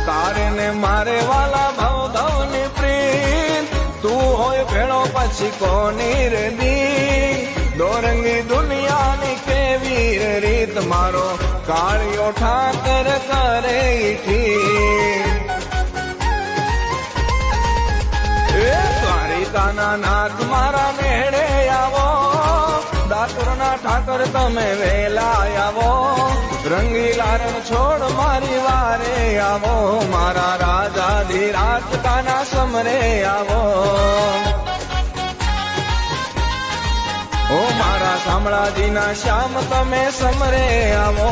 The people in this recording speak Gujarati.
તારે ને મારે વાલા ભવધવની પ્રીત તું હોય ભેળો પછી કોની રે દી દોરંગી દુનિયાની કેવી રે રીત મારો કાળિયો ઠાકર કરે ઠીક દ્વારિકાના નાથ મારા મેળે આવો ડાકોરના ઠાકર તમે વેલા આવો રંગીલા રણ છોડ મારી વારે આવો મારા રાજાધિરાજ કાના સમરે આવો ઓ મારા શામળાજીના શ્યામ તમે સમરે આવો